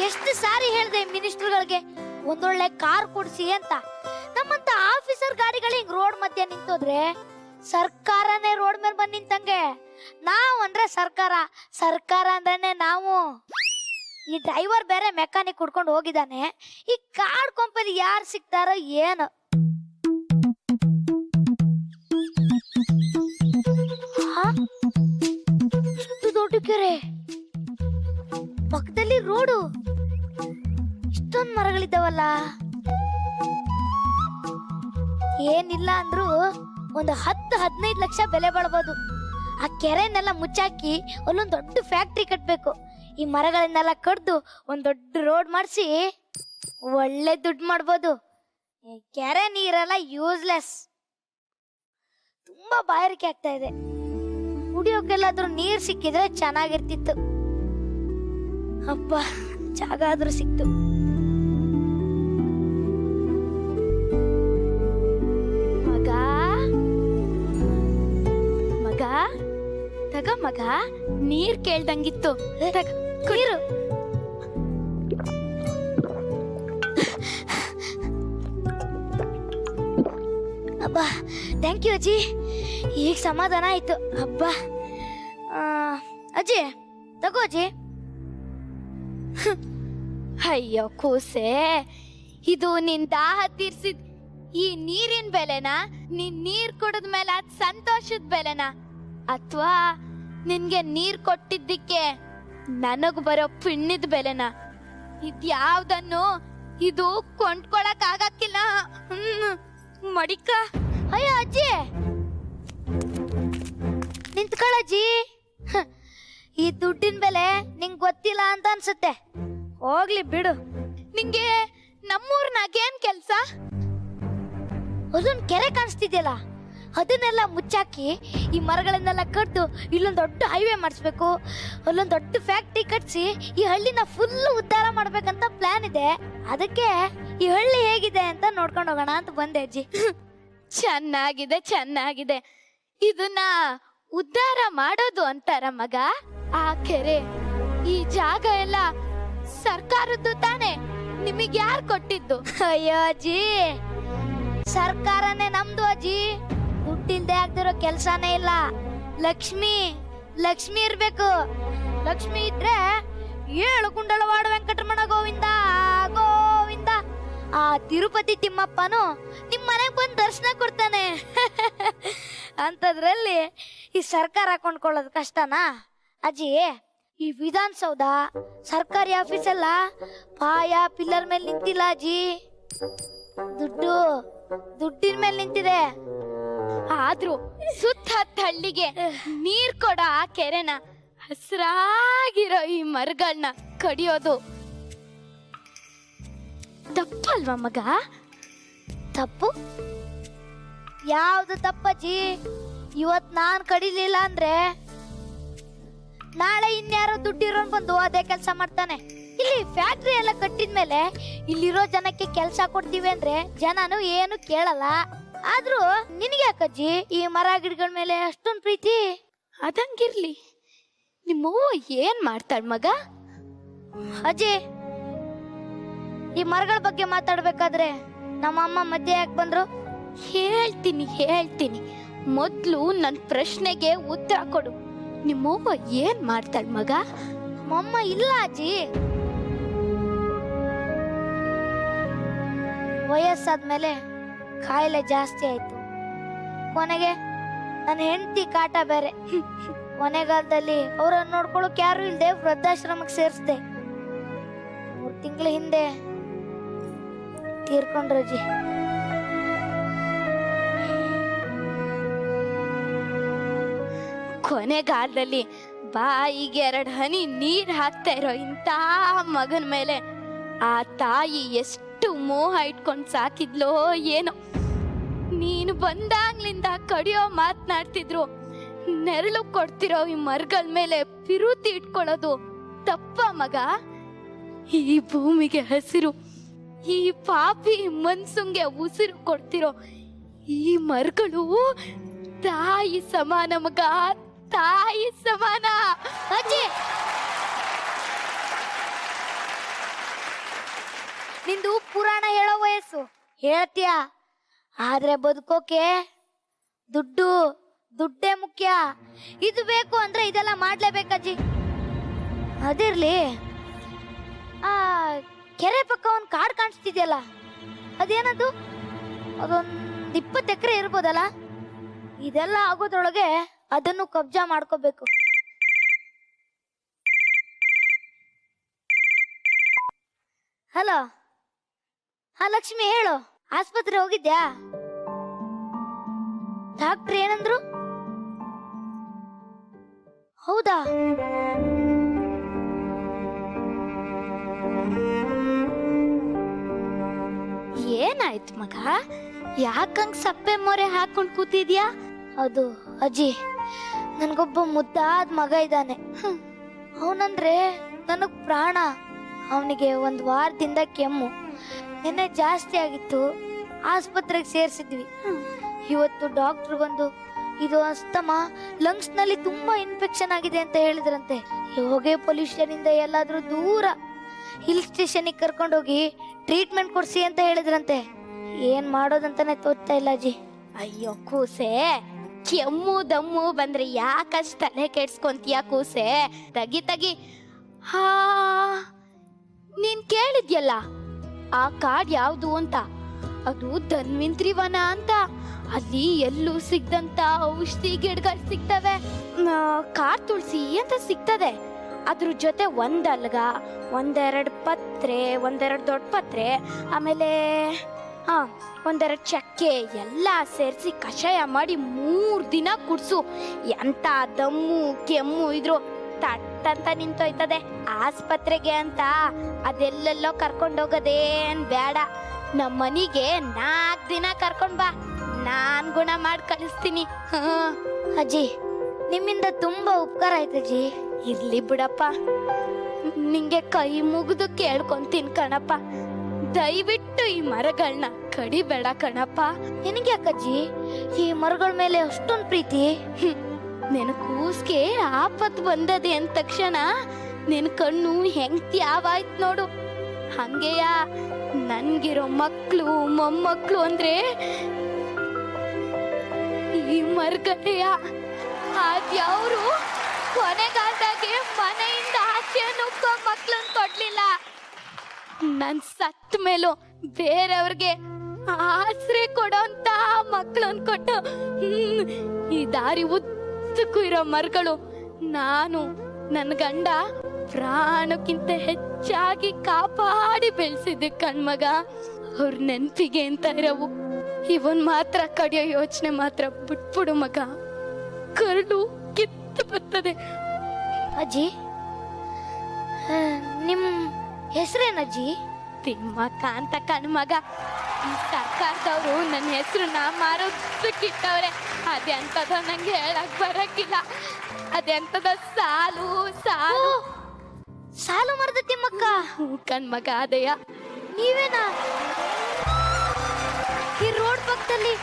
ಎಷ್ಟು ಸಾರಿ ಹೇಳ್ದೆ ಮಿನಿಸ್ಟರ್ಗಳಿಗೆ ಒಂದೊಳ್ಳೆ ಕಾರ್ ಕೊಡ್ಸಿ ಅಂತ. ನಮ್ಮಂತ ಆಫೀಸರ್ ಗಾಡಿಗಳು ಹಿಂಗ್ ರೋಡ್ ಮಧ್ಯೆ ನಿಂತೋದ್ರೆ ಸರ್ಕಾರನೇ ರೋಡ್ ಮೇಲೆ ಬಂದ್ ನಿಂತಂಗೆ. ನಾವ್ ಅಂದ್ರೆ ಸರ್ಕಾರ, ಸರ್ಕಾರ ಅಂದ್ರೇನೆ ನಾವು. ಈ ಡ್ರೈವರ್ ಬೇರೆ ಮೆಕ್ಯಾನಿಕ್ ಹುಡ್ಕೊಂಡು ಹೋಗಿದ್ದಾನೆ. ಈ ಕಾರ್ ಕಂಪನಿ ಯಾರು ಸಿಗ್ತಾರೋ ಏನು. ಇಷ್ಟು ದೊಡ್ಡ ಕೆರೆ, ಪಕ್ಕದಲ್ಲಿ ರೋಡು, ಇಷ್ಟೊಂದು ಮರಗಳಿದ್ದಾವಲ್ಲ. ಏನಿಲ್ಲ ಅಂದ್ರೂ ಒಂದು 10-15 ಲಕ್ಷ ಬೆಲೆ ಬಾಳ್ಬೋದು. ಆ ಕೆರೆನೆಲ್ಲ ಮುಚ್ಚಾಕಿ ಅಲ್ಲೊಂದು ದೊಡ್ಡ ಫ್ಯಾಕ್ಟ್ರಿ ಕಟ್ಬೇಕು. ಈ ಮರಗಳನ್ನೆಲ್ಲ ಕಡ್ದು ಒಂದ್ ದೊಡ್ಡ ರೋಡ್ ಮಾಡಿಸಿ ಒಳ್ಳೆ ದುಡ್ಡು ಮಾಡ್ಬೋದು. ಕೆರೆ ನೀರೆಲ್ಲ ಯೂಸ್ಲೆಸ್. ತುಂಬಾ ಬಾಯಾರಿಕೆ ಆಗ್ತಾ ಇದೆ. ಕುಡಿಯೋಕೆಲ್ಲಾದ್ರೂ ನೀರ್ ಸಿಕ್ಕಿದ್ರೆ ಚೆನ್ನಾಗಿರ್ತಿತ್ತು. ಅಪ್ಪ, ಜಾಗ ಆದ್ರೂ ಸಿಕ್ತು. ಮಗ ಮಗ ತಗ ಮಗ, ನೀರ್ ಕೇಳ್ದಂಗಿತ್ತು. ನೀರು. ಅಬ್ಬಾ, ಥ್ಯಾಂಕ್ ಯು ಅಜ್ಜಿ. ಈಗ ಸಮಾಧಾನ ಆಯ್ತು. ಅಬ್ಬಾ. ಅಜ್ಜಿ ತಗೋ ಅಜ್ಜಿ. ಅಯ್ಯೋ ಕೂಸೆ, ಇದು ನಿನ್ ದಾಹ ತೀರ್ಸಿದ್ ಈ ನೀರಿನ ಬೆಲೆನಾ? ನೀನ್ ನೀರ್ ಕುಡಿದ ಮೇಲೆ ಅದ್ ಸಂತೋಷದ ಬೆಲೆನಾ? ಅಥವಾ ನಿನ್ಗೆ ನೀರ್ ಕೊಟ್ಟಿದ್ದಕ್ಕೆ ನನಗ್ ಬರೋ ಪುಣ್ಯದ ಬೆಲೆನಾ? ಇದ್ಯಾವ್ದನ್ನು ಇದು ಕೊಂಡ್ಕೊಳಕ್ ಆಗಕ್ಕಿಲ್ಲ. ಮಡಿಕ. ಅಯ್ಯೋ ಅಜ್ಜಿ, ನಿಂತ್ಕೊಳ್ಳಜ್ಜಿ. ಈ ದುಡ್ಡಿನ ಬೆಲೆ ನಿಂಗೆ ಗೊತ್ತಿಲ್ಲ ಅಂತ ಅನ್ಸುತ್ತೆ. ಹೋಗ್ಲಿ ಬಿಡು. ನಿಂಗೆ ನಮ್ಮೂರ್ನಾಗ ಏನ್ ಕೆಲ್ಸ? ಅದೊಂದು ಕೆರೆ ಕಾಣಿಸ್ತಿದ್ಯಲ್ಲ, ಅದನ್ನೆಲ್ಲ ಮುಚ್ಚಾಕಿ ಈ ಮರಗಳನ್ನೆಲ್ಲ ಕಟ್ಟು ಇಲ್ಲೊಂದು ದೊಡ್ಡ ಹೈವೇ ಮಾಡಿಸ್ಬೇಕು. ಅಲ್ಲೊಂದು ದೊಡ್ಡ ಫ್ಯಾಕ್ಟ್ರಿ ಕಟ್ಸಿ ಈ ಹಳ್ಳಿನ ಫುಲ್ ಉದ್ಧಾರ ಮಾಡ್ಬೇಕಂತ ಪ್ಲಾನ್ ಇದೆ. ಅದಕ್ಕೆ ಈ ಹಳ್ಳಿ ಹೇಗಿದೆ ಅಂತ ನೋಡ್ಕೊಂಡು ಹೋಗೋಣ ಅಂತ ಬಂದೆ ಅಜ್ಜಿ. ಚೆನ್ನಾಗಿದೆ, ಚೆನ್ನಾಗಿದೆ. ಇದನ್ನ ಉದ್ಧಾರ ಮಾಡೋದು ಅಂತಾರ ಮಗ. ಆ ಕೆರೆ, ಈ ಜಾಗ ಎಲ್ಲ ಸರ್ಕಾರದ್ದು ತಾನೆ? ನಿಮಗೆ ಯಾರು ಕೊಟ್ಟಿದ್ದು? ಅಯ್ಯೋ ಅಜ್ಜಿ, ಸರ್ಕಾರನೇ ನಮ್ದು ಅಜ್ಜಿ. ದುಡ್ಡಿಲ್ದೆ ಆಗ್ದಿರೋ ಕೆಲ್ಸಾನೇ ಇಲ್ಲ. ಲಕ್ಷ್ಮಿ ಲಕ್ಷ್ಮಿ ಇರ್ಬೇಕು. ಲಕ್ಷ್ಮಿ ಇದ್ರೆ 7 ಕುಂಡಲವಾಡ ವೆಂಕಟರಮಣ ಗೋವಿಂದ ಗೋವಿಂದ. ಆ ತಿರುಪತಿ ತಿಮ್ಮಪ್ಪನು ನಿಮ್ ಮನೆಗ್ ಬಂದು ದರ್ಶನ ಕೊಡ್ತಾನೆ. ಅಂತದ್ರಲ್ಲಿ ಈ ಸರ್ಕಾರ ಕೊಂಡ್ಕೊಳ್ಳೋದು ಕಷ್ಟನಾ ಅಜ್ಜಿ? ಈ ವಿಧಾನಸೌಧ ಸರ್ಕಾರಿ ಆಫೀಸ್ ಎಲ್ಲ ಪಾಯ ಪಿಲ್ಲರ್ ಮೇಲೆ ನಿಂತಿಲ್ಲ ಅಜ್ಜಿ. ದುಡ್ಡಿನ ಮೇಲೆ ನಿಂತಿದೆ. ಆದ್ರೂ ಸುತ್ತ ಹಳ್ಳಿಗೆ ನೀರ್ ಕೊಡ ಆ ಕೆರೆನ, ಹಸ್ರಾಗಿರೋ ಈ ಮರಗಳನ್ನ ಕಡಿಯೋದು ತಪ್ಪಲ್ವಾ ಮಗ? ತಪ್ಪು? ಯಾವ್ದು ತಪ್ಪಜ್ಜಿ? ಇವತ್ ನಾನ್ ಕಡಿಲಿಲ್ಲ ಅಂದ್ರೆ ನಾಳೆ ಇನ್ಯಾರೋ ದುಡ್ಡಿರೋನ್ ಬಂದು ಅದೇ ಕೆಲಸ ಮಾಡ್ತಾನೆ. ಇಲ್ಲಿ ಫ್ಯಾಕ್ಟ್ರಿ ಎಲ್ಲ ಕಟ್ಟಿದ್ಮೇಲೆ ಇಲ್ಲಿರೋ ಜನಕ್ಕೆ ಕೆಲಸ ಕೊಡ್ತೀವಿ ಅಂದ್ರೆ ಜನನು ಏನು ಕೇಳಲ್ಲ. ಆದ್ರೂ ನಿನಗೆ ಯಾಕಜ್ಜಿ ಈ ಮರ ಗಿಡಗಳ ಮೇಲೆ ಅಷ್ಟೊಂದು ಪ್ರೀತಿ? ಅದಂಗಿರ್ಲಿ, ನಿಮ್ಮವ್ವ ಏನ್ ಮಾಡ್ತಾಳ ಮಗ? ಅಜ್ಜಿ, ಈ ಮರಗಳ ಬಗ್ಗೆ ಮಾತಾಡ್ಬೇಕಾದ್ರೆ ನಮ್ಮಮ್ಮ ಮಧ್ಯೆ ಯಾಕೆ ಬಂದ್ರು? ಹೇಳ್ತೀನಿ. ಮೊದ್ಲು ನನ್ ಪ್ರಶ್ನೆಗೆ ಉತ್ತರ ಕೊಡು. ನಿಮ್ಮವ್ವ ಏನ್ ಮಾಡ್ತಾಳ ಮಗ? ನಮ್ಮಮ್ಮ ಇಲ್ಲ ಅಜ್ಜಿ. ವಯಸ್ಸಾದ್ಮೇಲೆ ಕಾಯಿಲೆ ಜಾಸ್ತಿ ಆಯ್ತು. ಕೊನೆಗೆ ನನ್ನ ಹೆಂಡತಿ ಕಾಟ ಬೇರೆ. ಕೊನೆಗಾಲದಲ್ಲಿ ಅವ್ರನ್ನ ನೋಡ್ಕೊಳಕ್ ಯಾರು ಇಲ್ದೆ ವೃದ್ಧಾಶ್ರಮಕ್ಕೆ ಸೇರಿಸ್ದೆ. 3 ತಿಂಗಳ ಹಿಂದೆ ತೀರ್ಕೊಂಡ್ರಜ್ಜಿ. ಕೊನೆಗಾಲದಲ್ಲಿ ಬಾಯಿಗೆ 2 ಹನಿ ನೀರ್ ಹಾಕ್ತಾ ಇರೋ ಇಂಥ ಮಗನ ಮೇಲೆ ಆ ತಾಯಿ ಎಷ್ಟು ಮೋಹ ಇಟ್ಕೊಂಡ್ ಸಾಕಿದ್ಲೋ ಏನೋ. ನೀನು ಬಂದಾಗ್ಲಿಂದ ಕಡಿಯೋ ಮಾತನಾಡ್ತಿದ್ರು, ನೆರಳು ಕೊಡ್ತಿರೋ ಈ ಮರಗಳ ಮೇಲೆ ಪಿರುತಿ ಇಟ್ಕೊಳ್ಳೋದು ತಪ್ಪ ಮಗ? ಈ ಭೂಮಿಗೆ ಹಸಿರು, ಈ ಪಾಪಿ ಮನ್ಸುಂಗೆ ಉಸಿರು ಕೊಡ್ತಿರೋ ಈ ಮರಗಳು ತಾಯಿ ಸಮಾನ ಮಗ, ತಾಯಿ ಸಮಾನ. ಅಜ್ಜಿ, ನಿಂದು ಪುರಾಣ ಹೇಳೋ ವಯಸ್ಸು, ಹೇಳ್ತೀಯ. ಆದ್ರೆ ಬದುಕೋಕೆ ದುಡ್ಡೇ ಮುಖ್ಯ. ಇದು ಬೇಕು ಅಂದ್ರೆ ಇದೆಲ್ಲ ಮಾಡ್ಲೇಬೇಕಜ್ಜಿ. ಅದಿರ್ಲಿ, ಆ ಕೆರೆ ಪಕ್ಕ ಒಂದು ಕಾಡ್ ಕಾಣಿಸ್ತಿದ್ಯಲ್ಲ, ಅದೇನದು? ಅದೊಂದು 20 ಎಕರೆ ಇರ್ಬೋದಲ್ಲ? ಇದೆಲ್ಲ ಆಗೋದ್ರೊಳಗೆ ಅದನ್ನು ಕಬ್ಜಾ ಮಾಡ್ಕೋಬೇಕು. ಹಲೋ, ಹಾ ಲಕ್ಷ್ಮಿ ಹೇಳು, ಆಸ್ಪತ್ರೆ ಹೋಗಿದ್ಯಾ? ಡಾಕ್ಟ್ರ್ ಏನಂದ್ರು? ಹೌದಾ? ಏನಾಯ್ತು ಮಗ? ಯಾಕಂಗ್ ಸಪ್ಪೆ ಮೊರೆ ಹಾಕೊಂಡ್ ಕೂತಿದ್ಯಾ? ಅದು ಅಜ್ಜಿ, ನನ್ಗೊಬ್ಬ ಮುದ್ದಾದ ಮಗ ಇದ್ದಾನೆ. ಅವನಂದ್ರೆ ನನಗ್ ಪ್ರಾಣ. ಅವನಿಗೆ 1 ವಾರದಿಂದ ಕೆಮ್ಮು, ನಿನ್ನೆ ಜಾಸ್ತಿ ಆಗಿತ್ತು, ಆಸ್ಪತ್ರೆಗೆ ಸೇರ್ಸಿದ್ವಿ. ಇವತ್ತು ಡಾಕ್ಟರ್ ಬಂದು ಇದು ಅಸ್ತಮ, ಲಂಗ್ಸ್ ನಲ್ಲಿ ತುಂಬಾ ಇನ್ಫೆಕ್ಷನ್ ಆಗಿದೆ ಅಂತ ಹೇಳಿದ್ರಂತೆ. ಹೊಗೆ ಪೊಲ್ಯೂಷನ್ ಇಂದ ಎಲ್ಲಾದ್ರೂ ದೂರ ಹಿಲ್ ಸ್ಟೇಷನ್ ಕರ್ಕೊಂಡೋಗಿ ಟ್ರೀಟ್ಮೆಂಟ್ ಕೊಡ್ಸಿ ಅಂತ ಹೇಳಿದ್ರಂತೆ. ಏನ್ ಮಾಡೋದಂತಾನೆ ತೋಚ್ತಾ ಇಲ್ಲ ಅಜ್ಜಿ. ಅಯ್ಯೋ ಕೂಸೆ, ಕೆಮ್ಮು ದಮ್ಮು ಬಂದ್ರೆ ಯಾಕಷ್ಟ ತಲೆ ಕೆಡ್ಸ್ಕೊಂತೀಯ ಕೂಸೆ? ತಗಿ. ಹಾ, ನೀನ್ ಕೇಳಿದ್ಯಲ್ಲ ಆ ಕಾಡ್ ಯಾವ್ದು ಅಂತ? ಅದು ಧನ್ವಂತ್ರಿ ವನ ಅಂತ. ಅಲ್ಲಿ ಎಲ್ಲೂ ಸಿಗ್ದಂತ ಔಷಧಿ ಗಿಡಗಳು ಸಿಗ್ತವೆ. ಕಾಡ್ ತುಳಸಿ ಅಂತ ಸಿಗ್ತದೆ. ಅದ್ರ ಜೊತೆ 1 ಅಲ್ಗ, 1-2 ಪತ್ರೆ, 1-2 ದೊಡ್ಡ ಪತ್ರೆ, ಆಮೇಲೆ 1-2 ಚಕ್ಕೆ ಎಲ್ಲ ಸೇರಿಸಿ ಕಷಾಯ ಮಾಡಿ 3 ದಿನ ಕುಡ್ಸು. ಎಂತ ದಮ್ಮು ಕೆಮ್ಮು ಇದ್ರು ತಟ್ಟಂತ ನಿಂತೋಯ್ತದೆ. ಆಸ್ಪತ್ರೆಗೆ ಅಂತ ಅದೆಲ್ಲೆಲ್ಲೋ ಕರ್ಕೊಂಡೋಗೋದೇನ್ ಬೇಡ. ನಮ್ಮ ಮನಿಗೆ 4 ದಿನ ಕರ್ಕೊಂಡ್ ಬಾ, ನಾನ್ ಗುಣ ಮಾಡಿ ಕಳಿಸ್ತೀನಿ. ಅಜ್ಜಿ, ನಿಮ್ಮಿಂದ ತುಂಬಾ ಉಪಕಾರ ಆಯ್ತು ಅಜ್ಜಿ. ಇರ್ಲಿ ಬಿಡಪ್ಪ, ನಿಂಗೆ ಕೈ ಮುಗಿದು ಕೇಳ್ಕೊಂತೀನಿ ಕಣಪ್ಪ. ದಯವಿಟ್ಟು ಈ ಮರಗಳನ್ನ ಕಡಿಬೇಡ ಕಣಪ್ಪ. ನಿನಗೆ ಯಾಕಜ್ಜಿ ಈ ಮರಗಳ ಮೇಲೆ ಅಷ್ಟೊಂದು ಪ್ರೀತಿ? ನಿನ್ ಕೂಸ್ಗೆ ಆಪತ್ ಬಂದದೆ ಅಂದ ತಕ್ಷಣ ನಿನ್ ಕಣ್ಣು ಹೆಂಗ್ ತ್ಯಾವಾಯ್ತು ನೋಡು. ಹಂಗೆಯ ನನ್ಗಿರೋ ಮಕ್ಳು ಮೊಮ್ಮಕ್ಳು ಅಂದ್ರೆ ಈ ಮರಗಳೆಯ. ಅದ್ಯಾವ್ರು ಕೊನೆಗಾಲದಾಗೆ ಮನೆಯಿಂದ ಆಚೆ ನುಗ್ಗೋ ಮಕ್ಳನ್ ಕೊಡ್ಲಿಲ್ಲ. ನನ್ ಸತ್ ಮೇಲೂ ಬೇರೆಯವ್ರಿಗೆ ಆಸರೆ ಕೊಡೋಂತ ಮಕ್ಳನ್ ಕೊಟ್ಟು ಈ ದಾರಿ ಉದ್ದಕ್ಕೂ ಇರೋ ಮರಗಳು ನಾನು ನನ್ನ ಗಂಡ ಪ್ರಾಣಕ್ಕಿಂತ ಹೆಚ್ಚಾಗಿ ಕಾಪಾಡಿ ಬೆಳೆಸಿದ್ದೆ ಕಣ್ಮಗ. ಅವ್ರ ನೆನ್ಪಿಗೆ ಅಂತ ಇರವು. ಇವನ್ ಮಾತ್ರ ಕಡಿಯೋ ಯೋಚನೆ ಮಾತ್ರ ಬಿಟ್ಬಿಡು ಮಗ, ಕರಡು ಕಿತ್ತು ಬರ್ತದೆ. ಅಜ್ಜಿ, ನಿಮ್ ಹೆಸರೇನಜ್ಜಿ? ತಿಮ್ಮಕ್ಕ ಅಂತ ಕಣ್ಮಗ. ಈ ಸರ್ಕಾರದವ್ರು ನನ್ನ ಹೆಸರನ್ನ ಮಾರೋದಕ್ಕಿಟ್ಟವ್ರೆ. ಅದೆಂತದ ನಂಗೆ ಹೇಳಕ್ ಬರಕ್ಕಿಲ್ಲ. ಅದೆಂತದ ಸಾಲು ಮರದ ತಿಮ್ಮಕ್ಕ. ಕಣ್ಮಗ ಅದೇಯ. ನೀವೇನಾ ಈ ರೋಡ್ ಪಕ್ಕದಲ್ಲಿ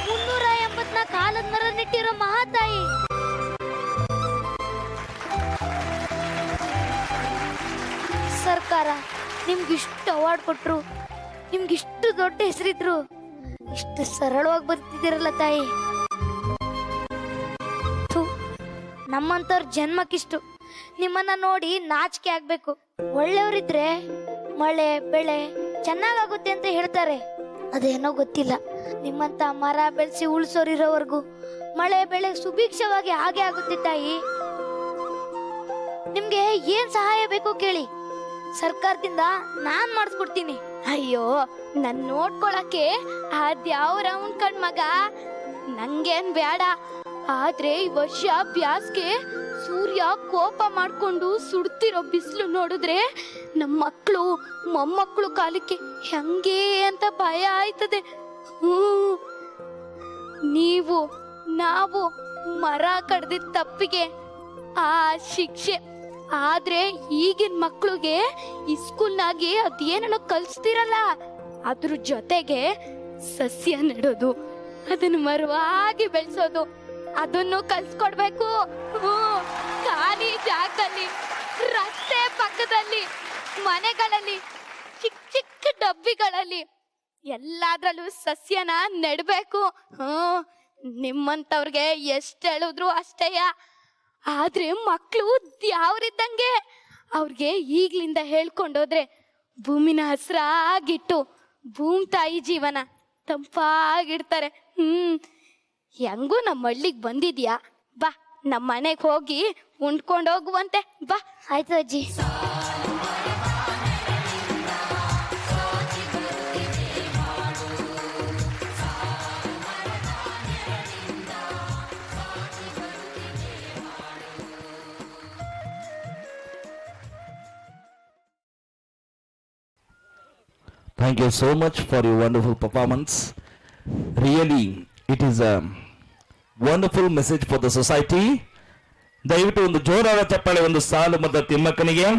384 ಆಲದ ಮರ ನೆಟ್ಟಿರೋ ಮಹಾತಾಯಿ? ಸರ್ಕಾರ ನಿಮ್ಗಿಷ್ಟು ಅವಾರ್ಡ್ ಕೊಟ್ರು, ನಿಮ್ಗಿಷ್ಟು ದೊಡ್ಡ ಹೆಸರಿದ್ರು, ಇಷ್ಟು ಸರಳವಾಗಿ ಬರ್ತಿದ್ದೀರಲ್ಲ ತಾಯಿ. ನಮ್ಮಂತವ್ರ ಜನ್ಮಕ್ಕಿಷ್ಟು. ನಿಮ್ಮನ್ನ ನೋಡಿ ನಾಚಿಕೆ ಆಗ್ಬೇಕು. ಒಳ್ಳೆಯವರಿದ್ರೆ ಮಳೆ ಬೆಳೆ ಚೆನ್ನಾಗಾಗುತ್ತೆ ಅಂತ ಹೇಳ್ತಾರೆ. ಅದೇನೋ ಗೊತ್ತಿಲ್ಲ, ನಿಮ್ಮಂತ ಮರ ಬೆಳೆಸಿ ಉಳಿಸೋರಿರೋವರೆಗೂ ಮಳೆ ಬೆಳೆ ಸುಭಿಕ್ಷವಾಗಿ ಹಾಗೆ ಆಗುತ್ತೆ ತಾಯಿ. ನಿಮ್ಗೆ ಏನ್ ಸಹಾಯ ಬೇಕು ಕೇಳಿ, ಸರ್ಕಾರದಿಂದ ನಾನ್ ಮಾಡಿಸ್ಕೊಡ್ತೀನಿ. ಅಯ್ಯೋ, ನನ್ ನೋಡ್ಕೊಳಕ್ಕೆ ಅದ್ಯಾವ್ರವನ್ ಕಣ್ಮಗ, ನಂಗೇನ್ ಬೇಡ. ಆದ್ರೆ ಈ ವರ್ಷ ಬ್ಯಾಸ್ಗೆ ಸೂರ್ಯ ಕೋಪ ಮಾಡ್ಕೊಂಡು ಸುಡ್ತಿರೋ ಬಿಸಿಲು ನೋಡಿದ್ರೆ ನಮ್ಮ ಮಕ್ಕಳು ಮೊಮ್ಮಕ್ಕಳು ಕಾಲಕ್ಕೆ ಹೆಂಗೆ ಅಂತ ಭಯ ಆಯ್ತದೆ. ನಾವು ಮರ ಕಡ್ದಿದ್ದ ತಪ್ಪಿಗೆ ಆ ಶಿಕ್ಷೆ. ಆದ್ರೆ ಈಗಿನ ಮಕ್ಳಿಗೆ ಈ ಸ್ಕೂಲ್ನಾಗೆ ಅದೇನೋ ಕಲಿಸ್ತಿರಲ್ಲ, ಅದ್ರ ಜೊತೆಗೆ ಸಸ್ಯ ನೆಡೋದು, ಅದನ್ನು ಮರವಾಗಿ ಬೆಳೆಸೋದು, ಅದನ್ನು ಕಲ್ಸ್ಕೊಡ್ಬೇಕು. ಖಾಲಿ ಜಾಗದಲ್ಲಿ, ರಸ್ತೆ ಪಕ್ಕದಲ್ಲಿ, ಮನೆಗಳಲ್ಲಿ ಚಿಕ್ಕ ಚಿಕ್ಕ ಡಬ್ಬಿಗಳಲ್ಲಿ ಎಲ್ಲಾದ್ರಲ್ಲೂ ಸಸ್ಯನ ನೆಡ್ಬೇಕು. ನಿಮ್ಮಂತವ್ರಿಗೆ ಎಷ್ಟ್ ಹೇಳಿದ್ರು ಅಷ್ಟೇಯ. ಆದ್ರೆ ಮಕ್ಳು ಯಾವ್ರಿದ್ದಂಗೆ, ಅವ್ರಿಗೆ ಈಗ್ಲಿಂದ ಹೇಳ್ಕೊಂಡೋದ್ರೆ ಭೂಮಿನ ಹಸ್ರಾಗಿಟ್ಟು ಭೂಮಿ ತಾಯಿ ಜೀವನ ತಂಪಾಗಿಡ್ತಾರೆ. ಹೆಂಗೂ ನಮ್ಮ ಹಳ್ಳಿಗೆ ಬಂದಿದ್ಯಾ, ಬಾ ನಮ್ಮ ಮನೆಗೆ ಹೋಗಿ ಉಂಡ್ಕೊಂಡು ಹೋಗುವಂತೆ ಬಾ. ಆಯ್ತು ಅಜ್ಜಿ. Thank you so much for your wonderful performance. Really, it is a wonderful message for the society. ದಯವಿಟ್ಟು ಒಂದು ಜೋರಾದ ಚಪ್ಪಾಳೆ ಒಂದು ಸಾಲು ಮತ್ತು ತಿಮ್ಮಕ್ಕನಿಗೆ.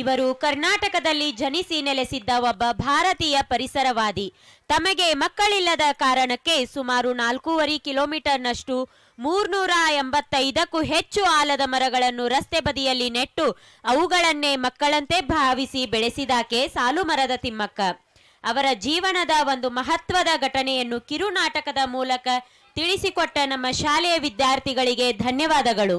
ಇವರು ಕರ್ನಾಟಕದಲ್ಲಿ ಜನಿಸಿ ನೆಲೆಸಿದ್ದ ಒಬ್ಬ ಭಾರತೀಯ ಪರಿಸರವಾದಿ. ತಮಗೆ ಮಕ್ಕಳಿಲ್ಲದ ಕಾರಣಕ್ಕೆ ಸುಮಾರು 4.5 ಕಿಲೋಮೀಟರ್ನಷ್ಟು 385ಕ್ಕೂ ಹೆಚ್ಚು ಆಲದ ಮರಗಳನ್ನು ರಸ್ತೆ ಬದಿಯಲ್ಲಿ ನೆಟ್ಟು ಅವುಗಳನ್ನೇ ಮಕ್ಕಳಂತೆ ಭಾವಿಸಿ ಬೆಳೆಸಿದಾಕೆ ಸಾಲು ಮರದ ತಿಮ್ಮಕ್ಕ. ಅವರ ಜೀವನದ ಒಂದು ಮಹತ್ವದ ಘಟನೆಯನ್ನು ಕಿರುನಾಟಕದ ಮೂಲಕ ತಿಳಿಸಿಕೊಟ್ಟ ನಮ್ಮ ಶಾಲೆಯ ವಿದ್ಯಾರ್ಥಿಗಳಿಗೆ ಧನ್ಯವಾದಗಳು.